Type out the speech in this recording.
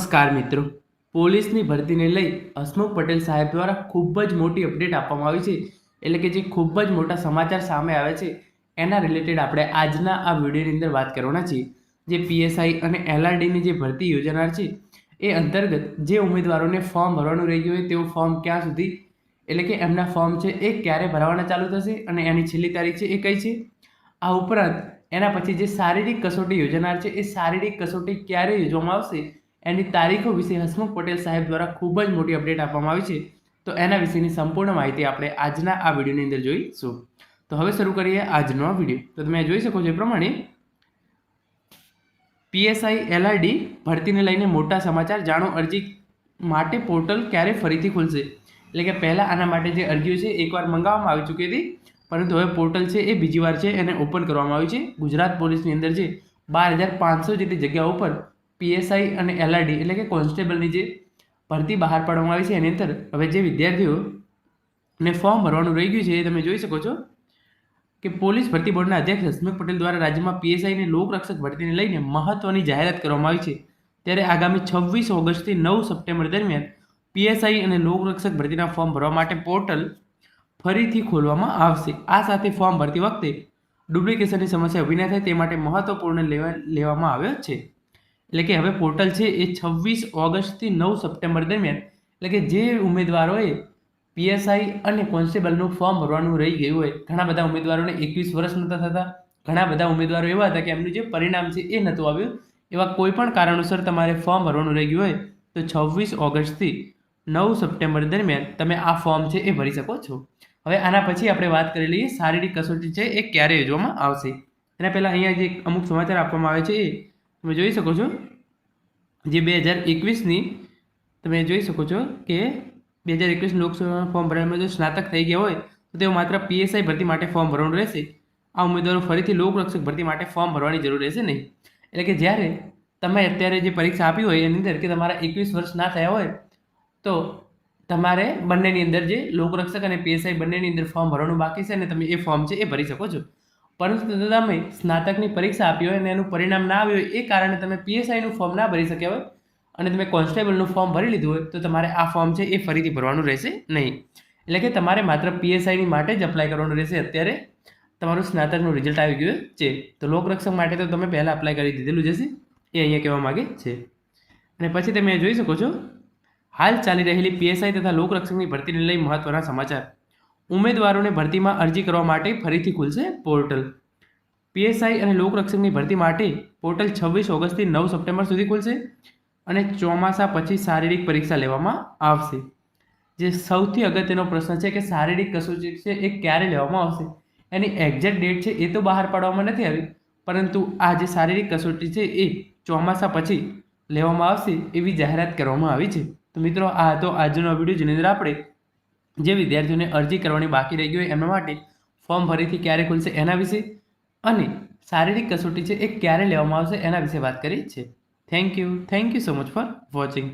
નમસ્કાર મિત્રો, પોલીસની ભરતીને લઈ હસમુખ પટેલ સાહેબ દ્વારા ખૂબ જ મોટી અપડેટ આપવામાં આવી છે. એટલે કે જે ખૂબ જ મોટા સમાચાર સામે આવે છે એના રિલેટેડ આપણે આજના આ વિડીયોની અંદર વાત કરવાના છીએ. જે પીએસઆઈ અને એલઆરડીની જે ભરતી યોજાનાર છે એ અંતર્ગત જે ઉમેદવારોને ફોર્મ ભરવાનું રહી ગયું હોય તેવું ફોર્મ ક્યાં સુધી, એટલે કે એમના ફોર્મ છે એ ક્યારે ભરવાના ચાલુ થશે અને એની છેલ્લી તારીખ છે એ કઈ છે. આ ઉપરાંત એના પછી જે શારીરિક કસોટી યોજાનાર છે એ શારીરિક કસોટી ક્યારે યોજવામાં આવશે એની તારીખો વિશે હસમુખ પટેલ સાહેબ દ્વારા ખૂબ જ મોટી અપડેટ આપવામાં આવી છે. તો એના વિશેની સંપૂર્ણ માહિતી આપણે આજના આ વિડીયોની અંદર જોઈશું. તો હવે શરૂ કરીએ આજનો આ વિડીયો. તો તમે જોઈ શકો છો એ પ્રમાણે પીએસઆઈ એલઆરડી ભરતીને લઈને મોટા સમાચાર. જાણો અરજી માટે પોર્ટલ ક્યારે ફરીથી ખુલશે. એટલે કે પહેલાં આના માટે જે અરજીઓ છે એકવાર મંગાવવામાં આવી ચૂકી હતી, પરંતુ હવે પોર્ટલ છે એ બીજી વાર છે એને ઓપન કરવામાં આવ્યું છે. ગુજરાત પોલીસની અંદર જે 12,500 જેટલી જગ્યાઓ ઉપર પીએસઆઈ અને એલઆરડી એટલે કે કોન્સ્ટેબલની જે ભરતી બહાર પાડવામાં આવી છે એની અંદર હવે જે વિદ્યાર્થીઓને ફોર્મ ભરવાનું રહી ગયું છે એ તમે જોઈ શકો છો કે પોલીસ ભરતી બોર્ડના અધ્યક્ષ હસમુખ પટેલ દ્વારા રાજ્યમાં પીએસઆઈ અને લોકરક્ષક ભરતીને લઈને મહત્વની જાહેરાત કરવામાં આવી છે. ત્યારે આગામી 26 ઓગસ્ટથી 9 સપ્ટેમ્બર દરમિયાન પીએસઆઈ અને લોકરક્ષક ભરતીના ફોર્મ ભરવા માટે પોર્ટલ ફરીથી ખોલવામાં આવશે. આ સાથે ફોર્મ ભરતી વખતે ડુપ્લિકેશનની સમસ્યા ઊભી ન થાય તે માટે મહત્વપૂર્ણ લેવામાં આવ્યો છે. એટલે કે હવે પોર્ટલ છે એ 26 ઓગસ્ટથી 9 સપ્ટેમ્બર દરમિયાન, એટલે કે જે ઉમેદવારોએ પીએસઆઈ અને કોન્સ્ટેબલનું ફોર્મ ભરવાનું રહી ગયું હોય, ઘણા બધા ઉમેદવારોને 21 વર્ષ નહોતા થતા, ઘણા બધા ઉમેદવારો એવા હતા કે એમનું જે પરિણામ છે એ નહોતું આવ્યું, એવા કોઈ પણ કારણોસર તમારે ફોર્મ ભરવાનું રહી ગયું હોય તો 26 ઓગસ્ટથી 9 સપ્ટેમ્બર દરમિયાન તમે આ ફોર્મ છે એ ભરી શકો છો. હવે આના પછી આપણે વાત કરી લઈએ શારીરિક કસોટી છે એ ક્યારે યોજવામાં આવશે. એના પહેલાં અહીંયા જે અમુક સમાચાર આપવામાં આવે છે એ તમે જોઈ શકો છો. જે 2021ની તમે જોઈ શકો છો કે 2021 લોકસભામાં ફોર્મ ભરવામાં જો સ્નાતક થઈ ગયા હોય તો તેઓ માત્ર પીએસઆઈ ભરતી માટે ફોર્મ ભરવાનું રહેશે. આ ઉમેદવારો ફરીથી લોકરક્ષક ભરતી માટે ફોર્મ ભરવાની જરૂર રહેશે નહીં. એટલે કે જ્યારે તમે અત્યારે જે પરીક્ષા આપી હોય એની અંદર કે તમારા 21 વર્ષ ના થયા હોય તો તમારે બંનેની અંદર જે લોકરક્ષક અને પીએસઆઈ બંનેની અંદર ફોર્મ ભરવાનું બાકી છે અને તમે એ ફોર્મ છે એ ભરી શકો છો. પરંતુ તમે સ્નાતકની પરીક્ષા આપી હોય અને એનું પરિણામ ના આવ્યું હોય એ કારણે તમે પીએસઆઈનું ફોર્મ ના ભરી શક્યા હોય અને તમે કોન્સ્ટેબલનું ફોર્મ ભરી લીધું હોય તો તમારે આ ફોર્મ છે એ ફરીથી ભરવાનું રહેશે નહીં. એટલે કે તમારે માત્ર પીએસઆઈની માટે જ અપ્લાય કરવાનું રહેશે. અત્યારે તમારું સ્નાતકનું રિઝલ્ટ આવી ગયું છે તો લોકરક્ષક માટે તો તમે પહેલાં અપ્લાય કરી દીધેલું જ હશે, એ અહીંયા કહેવા માગે છે. અને પછી તમે જોઈ શકો છો હાલ ચાલી રહેલી પીએસઆઈ તથા લોકરક્ષકની ભરતીને લઈ મહત્વના સમાચાર. ઉમેદવારોને ભરતીમાં અરજી કરવા માટે ફરીથી ખુલશે પોર્ટલ. પીએસઆઈ અને લોકરક્ષકની ભરતી માટે પોર્ટલ 26 ઓગસ્ટથી 9 સપ્ટેમ્બર સુધી ખુલશે અને ચોમાસા પછી શારીરિક પરીક્ષા લેવામાં આવશે. જે સૌથી અગત્યનો પ્રશ્ન છે કે શારીરિક કસોટી છે એ ક્યારે લેવામાં આવશે, એની એક્ઝેક્ટ ડેટ છે એ તો બહાર પાડવામાં નથી આવી, પરંતુ આ જે શારીરિક કસોટી છે એ ચોમાસા પછી લેવામાં આવશે એવી જાહેરાત કરવામાં આવી છે. તો મિત્રો આ હતો આજનો વિડીયો જેની અંદર આપણે જે વિદ્યાર્થીઓને અરજી કરવાની બાકી રહી ગઈ હોય એમના માટે ફોર્મ ફરીથી ક્યારે ખુલશે એના વિશે અને શારીરિક કસોટી છે એ ક્યારે લેવામાં આવશે એના વિશે વાત કરી છે. Thank you so much for watching.